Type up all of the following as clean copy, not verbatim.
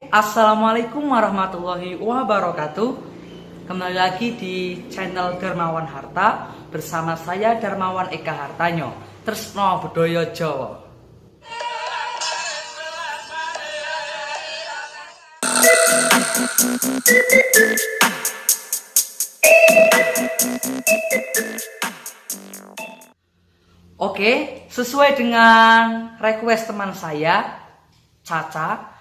Assalamualaikum warahmatullahi wabarakatuh. Kembali lagi di channel Darmawan Harta bersama saya Darmawan Eka Hartanyo. Tresno Budaya Jawa. Oke, sesuai dengan request teman saya, Caca.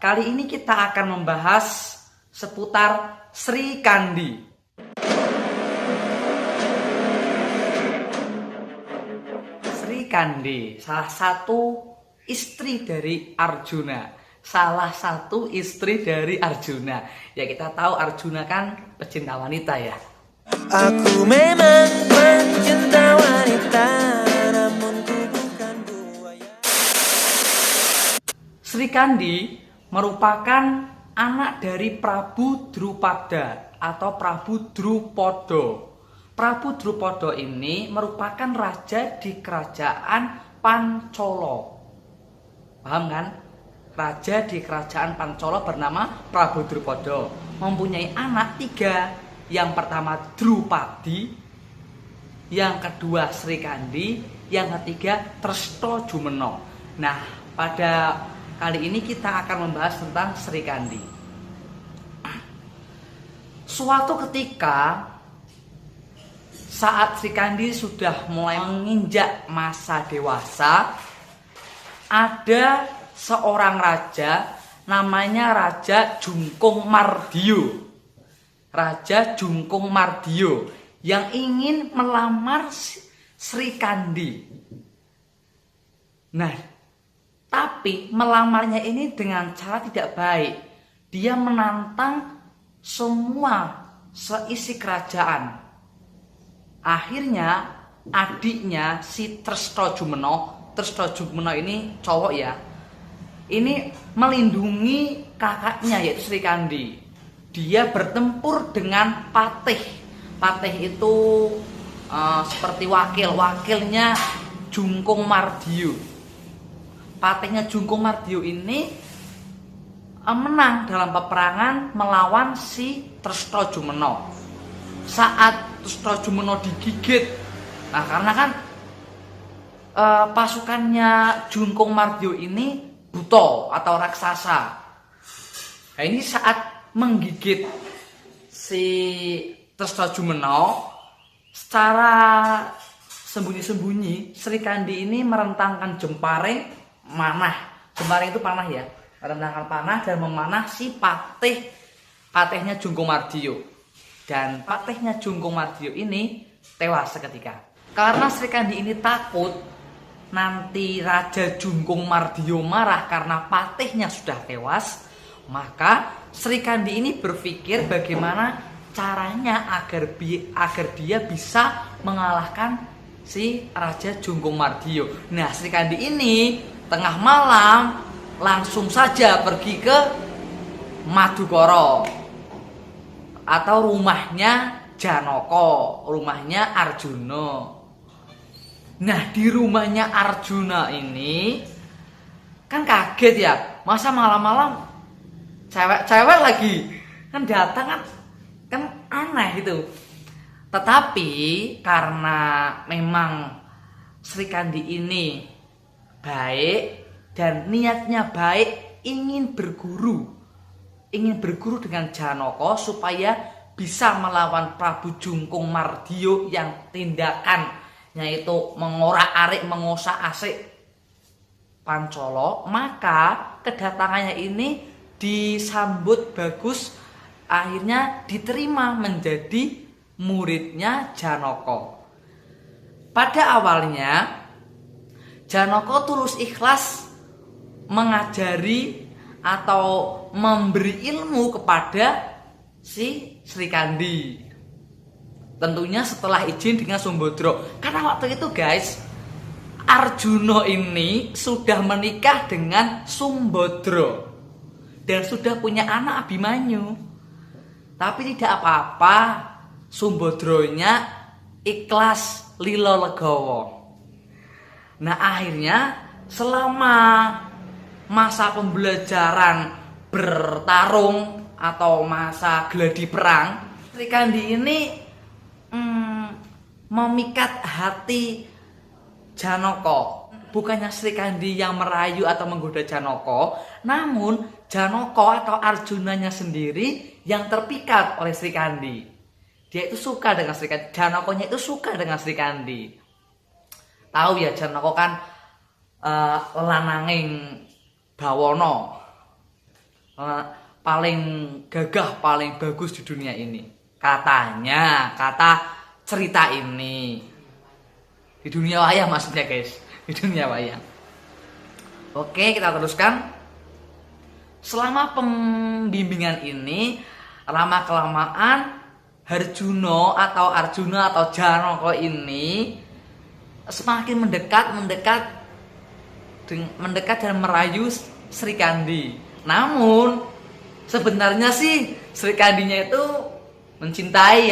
Kali ini kita akan membahas seputar Sri Kandi. Sri Kandi, salah satu istri dari Arjuna. Ya, kita tahu Arjuna kan pecinta wanita ya. Aku memang pecinta wanita, namun ku bukan buaya. Sri Kandi merupakan anak dari Prabu Drupada atau Prabu Drupada. Prabu Drupada ini merupakan raja di kerajaan Pancolo. Paham kan? Raja di kerajaan Pancolo bernama Prabu Drupada. Mempunyai anak 3. Yang pertama Drupadi, yang kedua Sri Kandi, yang ketiga Trestojumeno. Nah, pada kali ini kita akan membahas tentang Sri Kandi. Suatu ketika saat Sri Kandi sudah mulai menginjak masa dewasa, ada seorang raja namanya Raja Jungkung Mardio. Raja Jungkung Mardio yang ingin melamar Sri Kandi. Nah, tapi melamarnya ini dengan cara tidak baik. Dia menantang semua seisi kerajaan. Akhirnya adiknya si Trestojumeno ini cowok ya, ini melindungi kakaknya yaitu Sri Kandi. Dia bertempur dengan Patih. Patih itu seperti wakilnya Jungkung Mardio. Patihnya Jungkung Mardio ini menang dalam peperangan melawan si Trestojumeno. Saat Trestojumeno digigit, nah karena kan pasukannya Jungkung Mardio ini buto atau raksasa. Nah ini saat menggigit si Trestojumeno, secara sembunyi-sembunyi Sri Kandi ini merentangkan jempare manah. Jempare itu panah ya, merentangkan panah dan memanah si patihnya Jungkung Mardio. Dan patihnya Jungkung Mardio ini tewas seketika. Karena Sri Kandi ini takut nanti Raja Jungkung Mardio marah karena patihnya sudah tewas, maka Sri Kandi ini berpikir bagaimana caranya agar dia bisa mengalahkan si Raja Jungkung Mardio. Nah, Sri Kandi ini tengah malam langsung saja pergi ke Madukara atau rumahnya Janaka, rumahnya Arjuna. Nah, di rumahnya Arjuna ini kan kaget ya, masa malam-malam cewek lagi kan datang kan aneh gitu. Tetapi karena memang Sri Kandi ini baik dan niatnya baik, ingin berguru dengan Janaka supaya bisa melawan Prabu Jungkung Mardio yang tindakannya itu mengorak-arik, mengosak-asik Pancolo, maka kedatangannya ini disambut bagus, akhirnya diterima menjadi muridnya Janaka. Pada awalnya Janaka tulus ikhlas mengajari atau memberi ilmu kepada si Sri Kandi. Tentunya setelah izin dengan Sumbadra. Karena waktu itu guys, Arjuna ini sudah menikah dengan Sumbadra dan sudah punya anak Abimanyu. Tapi tidak apa-apa, Sumbadronya ikhlas lilo legowo. Nah akhirnya selama masa pembelajaran bertarung atau masa gladi perang, Sri Kandi ini memikat hati Janaka. Bukannya Sri Kandi yang merayu atau menggoda Janaka, namun Janaka atau Arjunanya sendiri yang terpikat oleh Sri Kandi. Dia itu suka dengan Sri Kandi, Janakanya itu suka dengan Sri Kandi. Tahu ya, Janaka kan lananging bawana, paling gagah, paling bagus di dunia ini. Katanya, kata cerita ini. Di dunia wayang maksudnya guys, di dunia wayang. Oke, kita teruskan. Selama pembimbingan ini, lama-kelamaan Arjuna atau Janaka ini semakin mendekat dan merayu Sri Kandi. Namun sebenarnya sih Sri Kandinya itu mencintai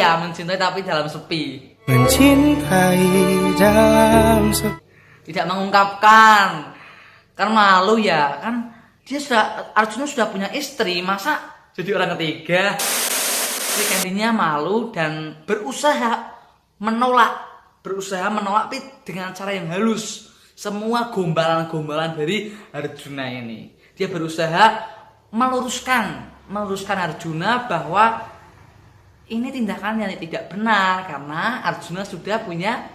tapi dalam sepi. Mencintai dalam Tidak mengungkapkan. Kan malu ya, kan Arjuna sudah punya istri, masa jadi orang ketiga? Sri Kandinya malu dan berusaha menolak tapi dengan cara yang halus semua gombalan-gombalan dari Arjuna ini. Dia berusaha meluruskan Arjuna bahwa ini tindakan yang tidak benar karena Arjuna sudah punya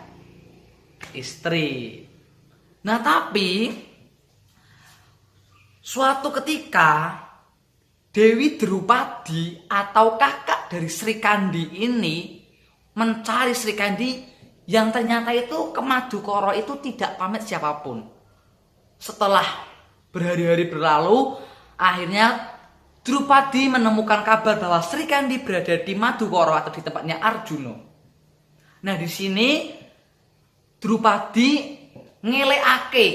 istri. Nah, tapi suatu ketika Dewi Drupadi atau kakak dari Sri Kandi ini mencari Sri Kandi yang ternyata itu ke Madukara itu tidak pamit siapapun. Setelah berhari-hari berlalu, akhirnya Drupadi menemukan kabar bahwa Sri Kandi berada di Madukara atau di tempatnya Arjuna. Nah, di sini Drupadi ngelekake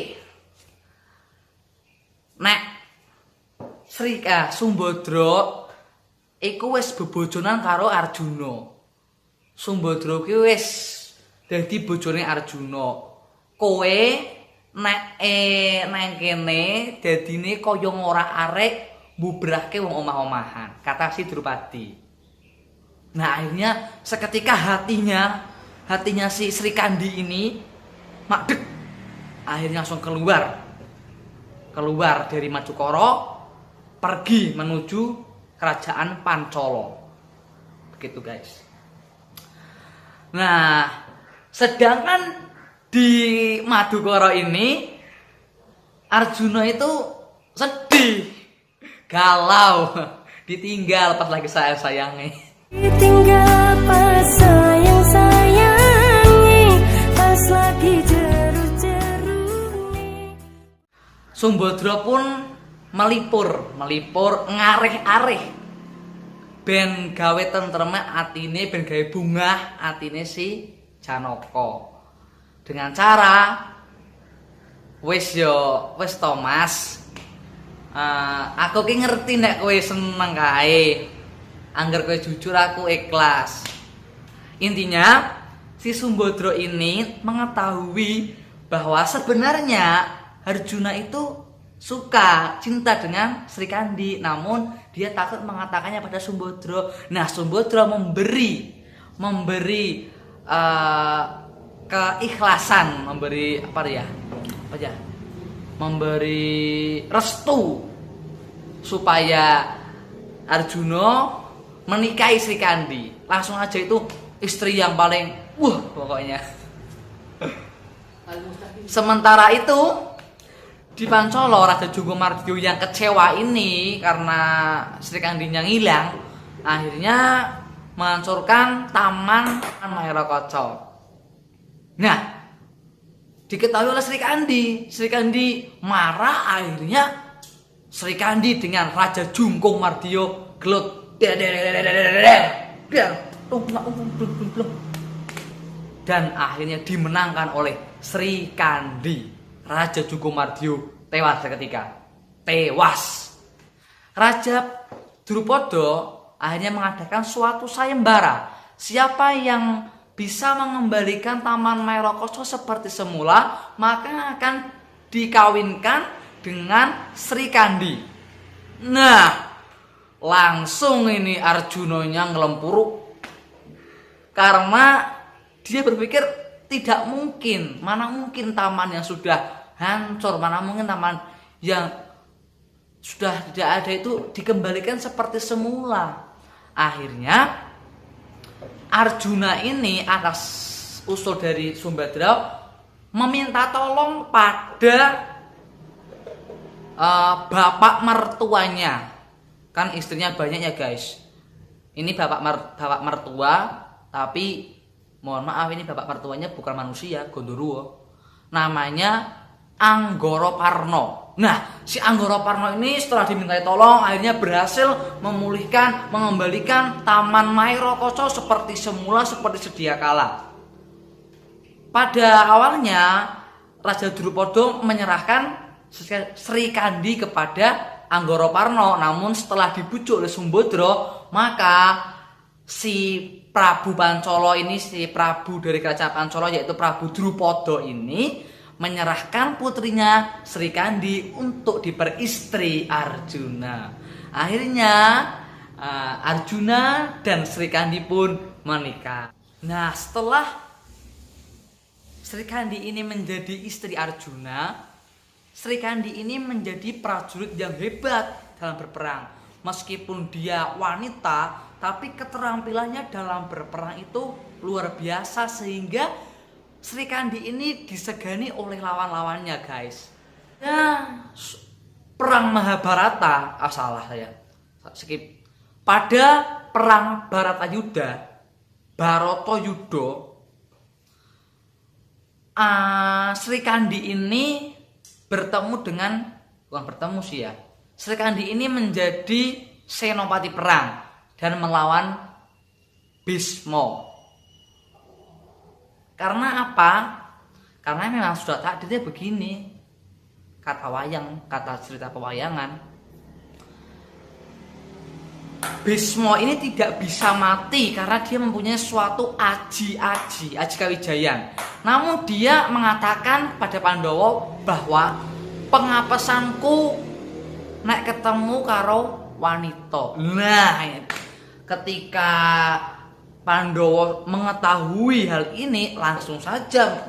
nek Sumbadra iku wis bebojonan karo Arjuna. Sumbadra ki wis dadi bojone Arjuna. Kowe nek nang kene dadine kaya ora arek bubrahke wong omah-omahan, kata si Drupadi. Nah, akhirnya seketika hatinya si Sri Kandi ini makdek. Akhirnya langsung keluar dari Madukara, pergi menuju kerajaan Pancala. Begitu guys. Nah, sedangkan di Madukara ini Arjuna itu sedih, galau, ditinggal pas lagi sayang-sayangnya. Ditinggal pas sayang-sayangi, pas lagi jeru-jerune. Sumbadra pun melipur ngareh-areh ben gawe tentreme atine, ben gawe bungah atine si Janaka. Dengan cara wis Thomas, aku ki ngerti nek kowe seneng kae. Angger kowe jujur aku ikhlas. Intinya si Sumbadra ini mengetahui bahwa sebenarnya Arjuna itu cinta dengan Sri Kandi, namun dia takut mengatakannya pada Sumbadra. Nah, Sumbadra memberi keikhlasan, memberi restu supaya Arjuna menikahi Sri Kandi. Langsung aja itu istri yang paling pokoknya. Sementara itu di Pancala, Raja Jungkomardiyo yang kecewa ini karena Sri Kandinya ngilang, akhirnya menghancurkan Taman Mahirakaca. Nah, diketahui oleh Sri Kandi marah, akhirnya Sri Kandi dengan Raja Jungkomardiyo gelut dan akhirnya dimenangkan oleh Sri Kandi. Raja Jungkomardiyo tewas seketika. Raja Drupada akhirnya mengadakan suatu sayembara. Siapa yang bisa mengembalikan Taman Mahirakaca seperti semula, maka akan dikawinkan dengan Sri Kandi. Nah, langsung ini Arjunanya ngelempuruk. Karena dia berpikir tidak mungkin, mana mungkin taman yang sudah hancur, mana mungkin taman yang sudah tidak ada itu dikembalikan seperti semula. Akhirnya Arjuna ini atas usul dari Sumbadra meminta tolong pada bapak mertuanya. Kan istrinya banyak ya guys. Ini bapak mertua, tapi mohon maaf ini bapak mertuanya bukan manusia, Gondoruo. Namanya Anggara Parno. Nah, si Anggara Parno ini setelah dimintai tolong akhirnya berhasil memulihkan, mengembalikan Taman Mairokocco seperti semula, seperti sedia kala. Pada awalnya Raja Drupada menyerahkan Sri Kandi kepada Anggara Parno, namun setelah dibujuk oleh Sumbadra, maka si Prabu Pancala ini, si Prabu dari kerajaan Pancala yaitu Prabu Drupada ini menyerahkan putrinya Sri Kandi untuk diperistri Arjuna. Akhirnya Arjuna dan Sri Kandi pun menikah. Nah, setelah Sri Kandi ini menjadi istri Arjuna, Sri Kandi ini menjadi prajurit yang hebat dalam berperang. Meskipun dia wanita, tapi keterampilannya dalam berperang itu luar biasa sehingga Sri Kandi ini disegani oleh lawan-lawannya guys. Ya, perang Mahabharata, salah saya, skip. Pada perang Baratayuda, Bharatayuda, Sri Kandi ini bertemu dengan, bukan bertemu sih ya, Sri Kandi ini menjadi senopati perang dan melawan Bisma. Karena apa? Karena memang sudah takdirnya begini. Kata wayang, kata cerita pewayangan, Bisma ini tidak bisa mati karena dia mempunyai suatu aji kawijayan. Namun dia mengatakan pada Pandhawa bahwa pengapesanku nek ketemu karo wanita. Nah, ketika Pandhawa mengetahui hal ini, langsung saja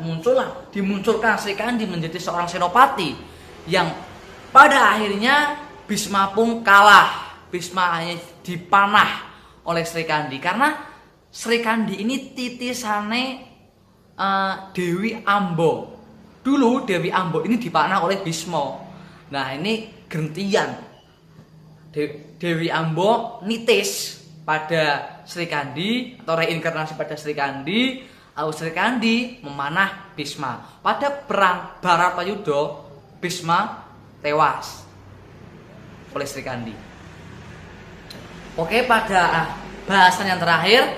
dimunculkan Sri Kandi menjadi seorang senopati yang pada akhirnya Bisma pun kalah. Bisma hanya dipanah oleh Sri Kandi karena Sri Kandi ini titisane Dewi Ambo. Dulu Dewi Ambo ini dipanah oleh Bisma. Nah, ini gentian. Dewi Ambo nitis pada Sri Kandi atau reinkarnasi pada Sri Kandi, lalu Sri Kandi memanah Bisma. Pada perang Baratayuda, Bisma tewas oleh Sri Kandi. Oke, pada bahasan yang terakhir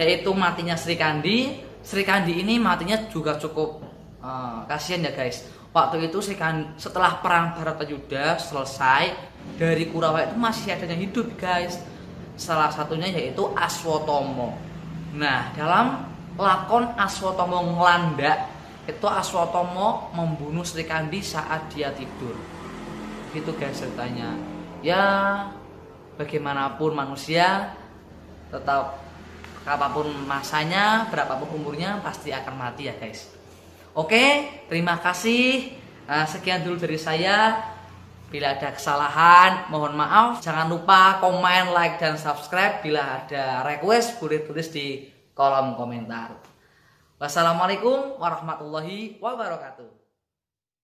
yaitu matinya Sri Kandi. Sri Kandi ini matinya juga cukup kasihan ya guys. Waktu itu Sri Kandi setelah perang Baratayuda selesai, dari Kurawa itu masih ada yang hidup guys. Salah satunya yaitu Aswatama. Nah, dalam lakon Aswatama Nglanda itu Aswatama membunuh Sri Kandi saat dia tidur. Gitu guys ceritanya. Ya, bagaimanapun manusia tetap apapun masanya, berapapun umurnya pasti akan mati ya guys. Oke, terima kasih. Sekian dulu dari saya. Bila ada kesalahan, mohon maaf. Jangan lupa komen, like, dan subscribe. Bila ada request, boleh tulis di kolom komentar. Wassalamualaikum warahmatullahi wabarakatuh.